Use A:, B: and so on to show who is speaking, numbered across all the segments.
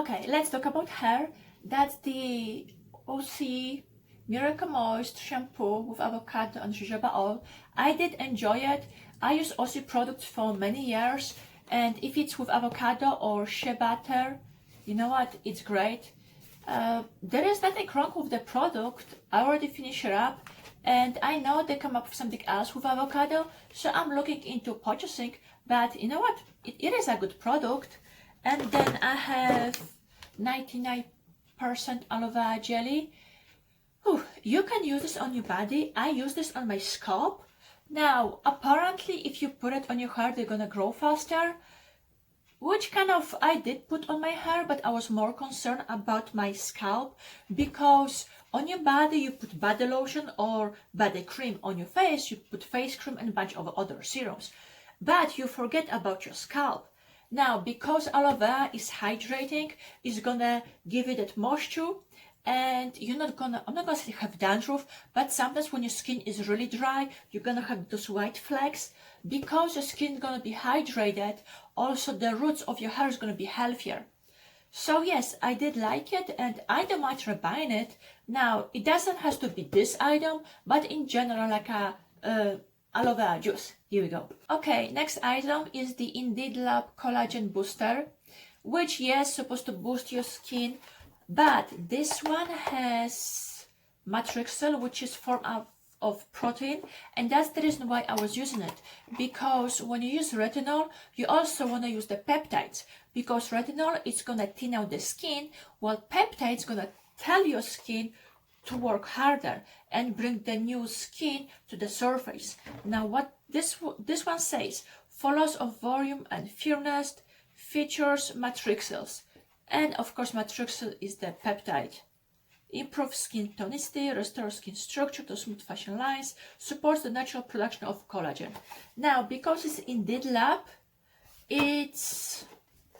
A: Okay, let's talk about hair. That's the OC Miracle Moist shampoo with avocado and jojoba oil. I did enjoy it. I use OC products for many years, and if it's with avocado or shea butter, you know what, it's great. There is nothing wrong with the product. I already finished it up, and I know they come up with something else with avocado, so I'm looking into purchasing. But you know what, it is a good product. And then I have 99% aloe vera jelly. Whew, you can use this on your body. I use this on my scalp. Now, apparently, if you put it on your hair, they're gonna grow faster. Which kind of I did put on my hair, but I was more concerned about my scalp, because on your body you put body lotion or body cream. On your face you put face cream and a bunch of other serums, but you forget about your scalp. Now, because aloe vera is hydrating, it's gonna give you that moisture, and I'm not gonna say have dandruff, but sometimes when your skin is really dry, you're gonna have those white flecks. Because your skin is gonna be hydrated, also the roots of your hair is gonna be healthier. So yes, I did like it, and I don't mind buying it. Now, it doesn't have to be this item, but in general, like a aloe vera juice. Here we go. Okay, next item is the Indeed Lab Collagen Booster, which, yes, supposed to boost your skin, but this one has matrixyl, which is form of protein, and that's the reason why I was using it. Because when you use retinol, you also want to use the peptides, because retinol is gonna thin out the skin, while peptides gonna tell your skin to work harder and bring the new skin to the surface. Now, what this one says: for loss of volume and firmness, features matrixyls, and of course matrixyl is the peptide. Improves skin tonicity, restores skin structure to smooth fashion lines, supports the natural production of collagen. Now, because it's Indeed Lab, it's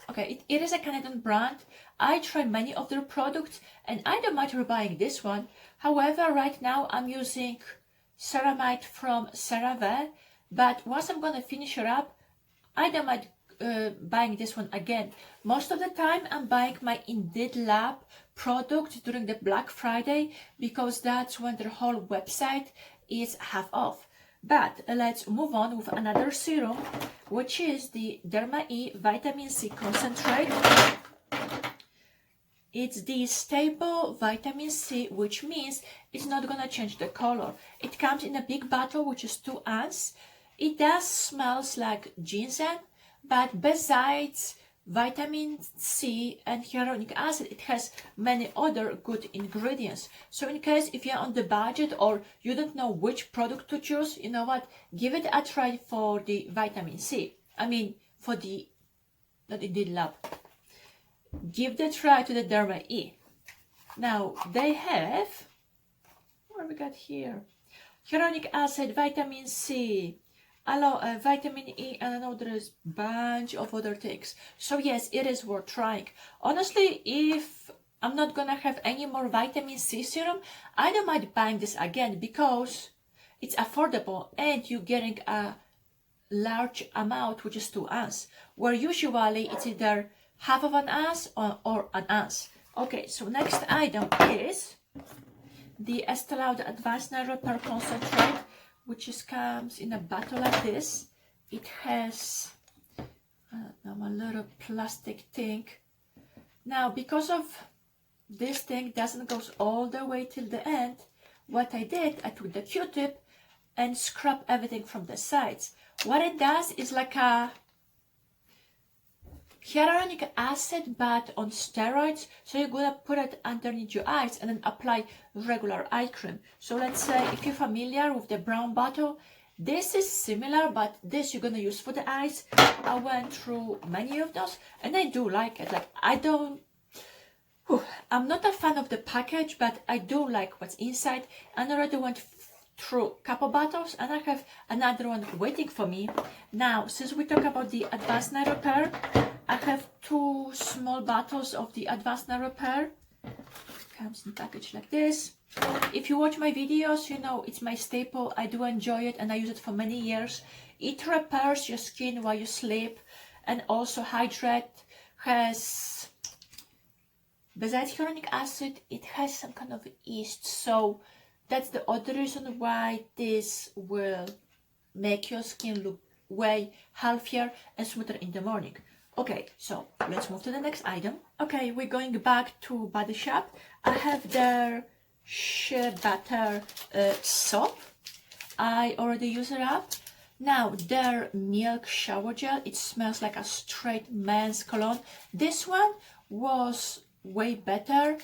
A: okay, it is a Canadian brand. I tried many of their products, and I don't mind buying this one. However, right now I'm using Ceramide from CeraVe, but once I'm gonna finish it up, I don't mind buying this one again. Most of the time I'm buying my Indeed Lab product during the Black Friday, because that's when their whole website is half off. But let's move on with another serum, which is the Derma E Vitamin C Concentrate. It's the stable vitamin C, which means it's not gonna change the color. It comes in a big bottle, which is 2 ounces. It does smells like ginseng, but besides vitamin C and hyaluronic acid, it has many other good ingredients. So in case if you're on the budget or you don't know which product to choose, you know what, give it a try for the vitamin C. I mean, for the, not Indeed Lab. Give the try to the Derma E. Now, they have, what we got here? Hyaluronic acid, vitamin C, vitamin E, and I know there is a bunch of other things. So yes, it is worth trying. Honestly, if I'm not gonna have any more vitamin C serum, I don't mind buying this again, because it's affordable and you're getting a large amount, which is 2 ounces, where usually it's either half of an ounce or an ounce. Okay, so next item is the Estee Lauder Advanced Night Repair Concentrate, which comes in a bottle like this. It has, I don't know, a little plastic thing. Now, because of this thing doesn't go all the way till the end, what I did, I took the Q-tip and scrub everything from the sides. What it does is like a hyaluronic acid, but on steroids. So you're gonna put it underneath your eyes and then apply regular eye cream. So let's say if you're familiar with the brown bottle, this is similar, but this you're gonna use for the eyes. I went through many of those and I do like it. Like, I'm not a fan of the package, but I do like what's inside. And I already went through a couple bottles and I have another one waiting for me. Now, since we talk about the Advanced Night Repair, I have 2 small bottles of the Advanced Night Repair. Comes in a package like this. If you watch my videos, you know it's my staple. I do enjoy it and I use it for many years. It repairs your skin while you sleep and also hydrate. Has besides hyaluronic acid, it has some kind of yeast. So that's the other reason why this will make your skin look way healthier and smoother in the morning. Okay, so let's move to the next item. Okay, we're going back to Body Shop. I have their shea butter soap. I already used it up. Now their milk shower gel, it smells like a straight men's cologne. This one was way better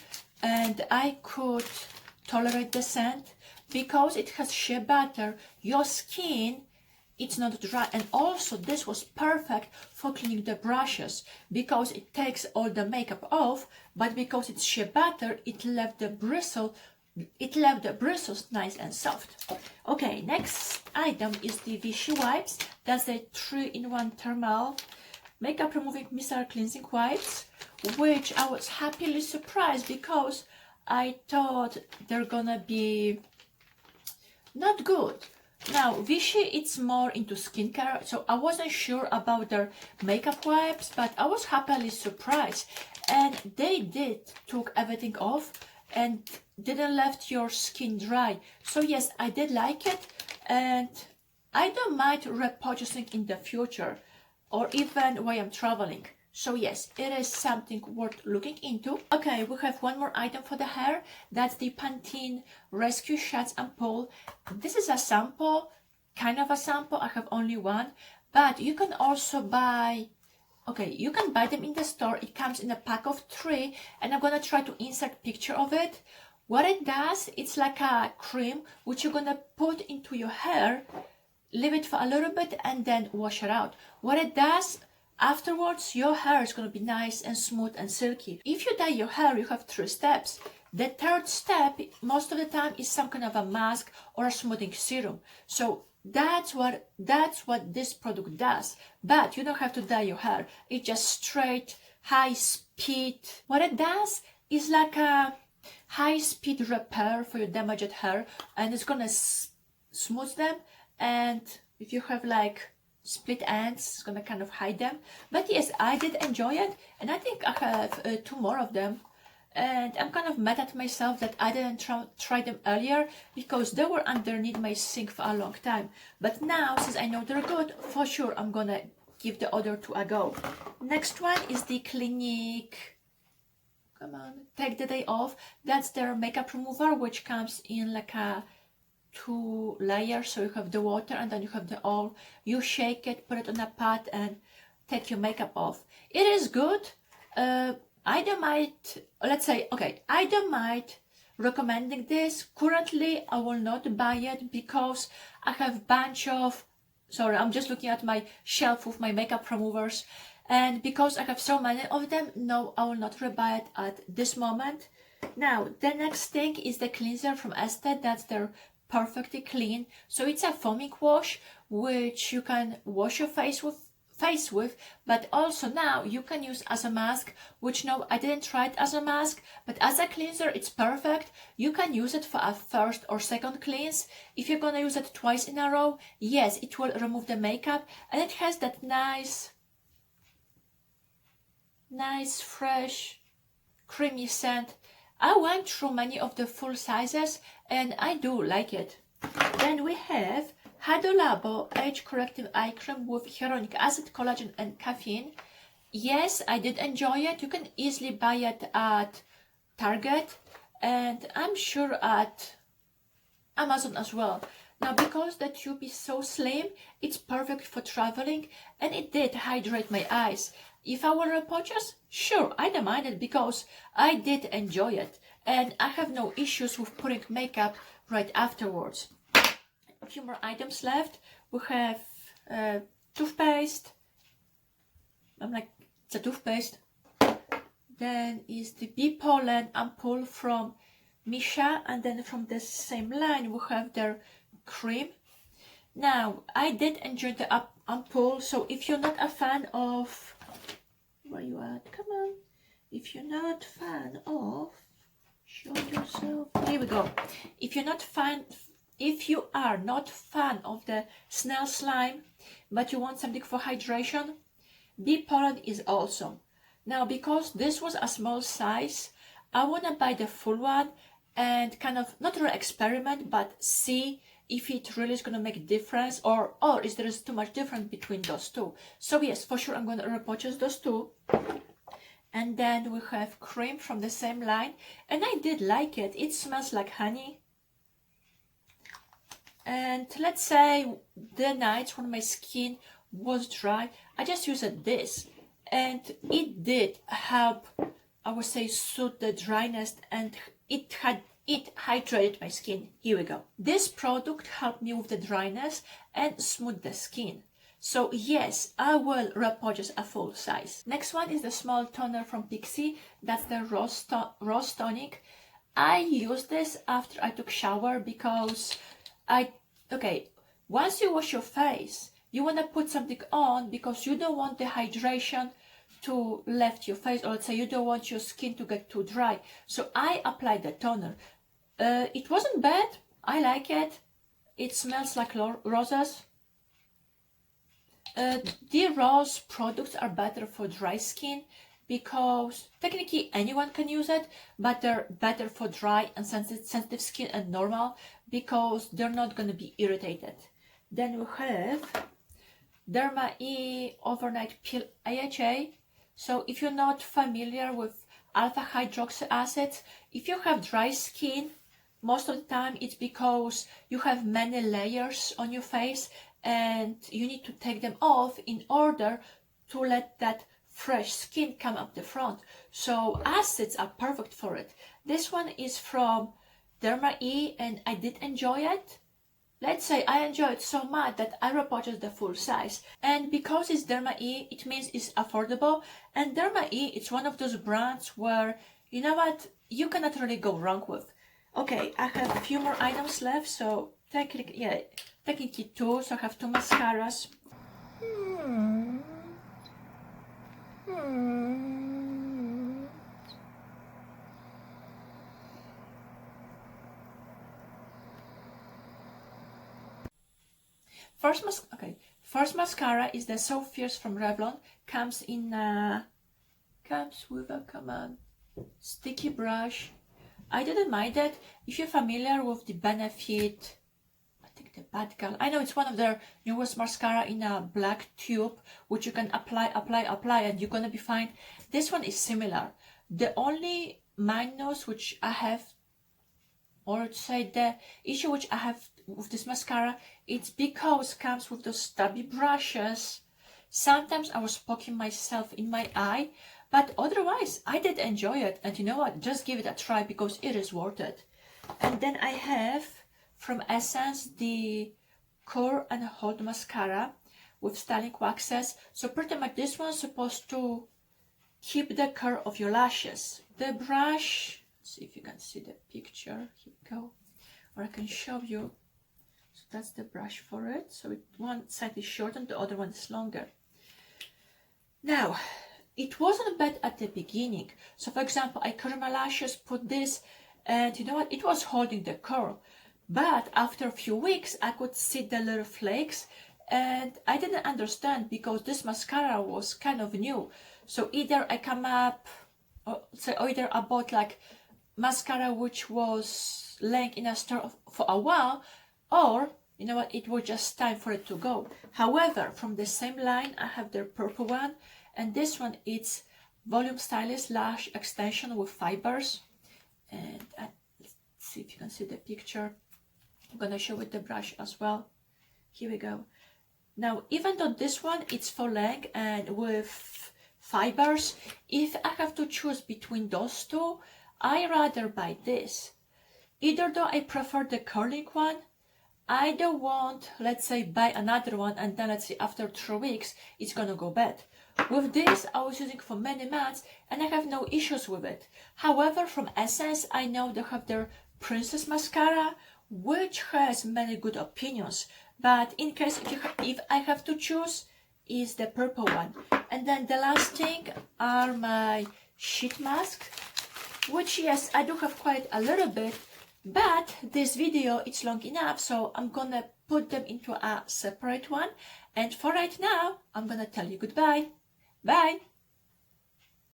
A: and I could tolerate the scent because it has shea butter. Your skin, it's not dry, and also this was perfect for cleaning the brushes because it takes all the makeup off, but because it's shea butter, it left the bristles nice and soft. Okay, next item is the Vichy wipes. That's the 3-in-1 thermal makeup removing micellar cleansing wipes, which I was happily surprised because I thought they're gonna be not good. Now Vichy, it's more into skincare, so I wasn't sure about their makeup wipes, but I was happily surprised, and they took everything off and didn't left your skin dry. So yes, I did like it, and I don't mind repurchasing in the future or even while I'm traveling. So yes, it is something worth looking into. Okay, we have one more item for the hair. That's the Pantene Rescue Shots Ampoule. This is a sample, kind of a sample. I have only one, but you can also buy, okay, you can buy them in the store. It comes in a pack of 3, and I'm gonna try to insert picture of it. What it does, it's like a cream which you're gonna put into your hair, leave it for a little bit, and then wash it out. What it does, afterwards, your hair is going to be nice and smooth and silky. If you dye your hair, you have 3 steps. The 3rd step, most of the time, is some kind of a mask or a smoothing serum. So that's what this product does. But you don't have to dye your hair. It's just straight, high speed. What it does is like a high speed repair for your damaged hair, and it's going to smooth them. And if you have like split ends, it's gonna kind of hide them. But yes, I did enjoy it, and I think I have 2 more of them, and I'm kind of mad at myself that I didn't try them earlier because they were underneath my sink for a long time. But now, since I know they're good, for sure I'm gonna give the other 2 a go. Next one is the Clinique, come on, Take the Day Off. That's their makeup remover, which comes in like a 2 layers. So you have the water and then you have the oil. You shake it, put it on a pot, and take your makeup off. It is good. I don't mind, let's say, okay, I don't mind recommending this. Currently, I will not buy it because I have bunch of, sorry, I'm just looking at my shelf with my makeup removers, and because I have so many of them, no, I will not rebuy it at this moment. Now, the next thing is the cleanser from Estee. That's their Perfectly Clean. So it's a foaming wash which you can wash your face with, but also now you can use as a mask, which no, I didn't try it as a mask, but as a cleanser it's perfect. You can use it for a 1st or 2nd cleanse. If you're gonna use it twice in a row, yes, it will remove the makeup, and it has that nice fresh creamy scent. I went through many of the full sizes and I do like it. Then we have Hado Labo Age Corrective Eye Cream with hyaluronic acid, collagen and caffeine. Yes, I did enjoy it. You can easily buy it at Target, and I'm sure at Amazon as well. Now, because the tube is so slim, it's perfect for traveling, and it did hydrate my eyes. If I were a purchase, sure, I don't mind it because I did enjoy it, and I have no issues with putting makeup right afterwards. A few more items left. We have toothpaste. I'm like, it's a toothpaste. Then is the Bee Pollen ampoule from Misha, and then from the same line we have their cream. Now, I did enjoy the ampoule, so if you're not a fan of, where you at? Come on. If you're not fan of, show yourself. Here we go. If you are not fan of the snail slime, but you want something for hydration, Bee Pollen is awesome. Now, because this was a small size, I want to buy the full one and kind of not really experiment, but see if it really is going to make a difference, or is there too much difference between those two. So yes, for sure I'm going to repurchase those two. And then we have cream from the same line, and I did like it. It smells like honey. And let's say the nights when my skin was dry, I just used this, and it did help, I would say, soothe the dryness, and it hydrated my skin. Here we go. This product helped me with the dryness and smooth the skin. So yes, I will repurchase a full size. Next one is the small toner from Pixi. That's the Rose Tonic. I used this after I took shower because once you wash your face, you want to put something on because you don't want the hydration to left your face, or let's say you don't want your skin to get too dry. So I applied the toner. It wasn't bad. I like it. It smells like roses. The rose products are better for dry skin because technically anyone can use it, but they're better for dry and sensitive skin and normal because they're not going to be irritated. Then we have Derma E Overnight Peel AHA. So if you're not familiar with alpha hydroxy acid, if you have dry skin, most of the time it's because you have many layers on your face and you need to take them off in order to let that fresh skin come up the front. So acids are perfect for it. This one is from Derma E and I did enjoy it. Let's say I enjoyed it so much that I repurchased the full size. And because it's Derma E, it means it's affordable. And Derma E, it's one of those brands where, you know what, you cannot really go wrong with. Okay, I have a few more items left, so technically two, so I have two mascaras. First mascara is the So Fierce from Revlon. Comes with a sticky brush. I didn't mind it. If you're familiar with the Benefit, I think the Bad Girl, I know it's one of their newest mascara in a black tube, which you can apply, and you're gonna be fine. This one is similar. The only minus which I have, or to say the issue which I have with this mascara, it's because it comes with those stubby brushes. Sometimes I was poking myself in my eye, but otherwise I did enjoy it. And you know what, just give it a try because it is worth it. And then I have from Essence the Curl and Hold mascara with styling waxes. So pretty much this one's supposed to keep the curl of your lashes. The brush, let's see if you can see the picture. Here we go, or I can show you. So that's the brush for it. So one side is short and the other one is longer. Now, it wasn't bad at the beginning. So for example, I curl my lashes, put this, and you know what, it was holding the curl. But after a few weeks, I could see the little flakes, and I didn't understand because this mascara was kind of new. So either I bought like mascara which was laying in a store for a while, or you know what, it was just time for it to go. However, from the same line, I have the purple one, and this one, it's Volume Stylist Lash Extension with fibers. And let's see if you can see the picture. I'm gonna show with the brush as well. Here we go. Now, even though this one, it's full length and with fibers, if I have to choose between those two, I rather buy this. Either though I prefer the curling one, I don't want, let's say, buy another one and then let's say after 3 weeks it's gonna go bad. With this, I was using for many months and I have no issues with it. However, from Essence, I know they have their Princess mascara, which has many good opinions. But in case if I have to choose, is the purple one. And then the last thing are my sheet mask, which yes, I do have quite a little bit. But this video, it's long enough, so I'm gonna put them into a separate one. And for right now, I'm gonna tell you goodbye. Bye!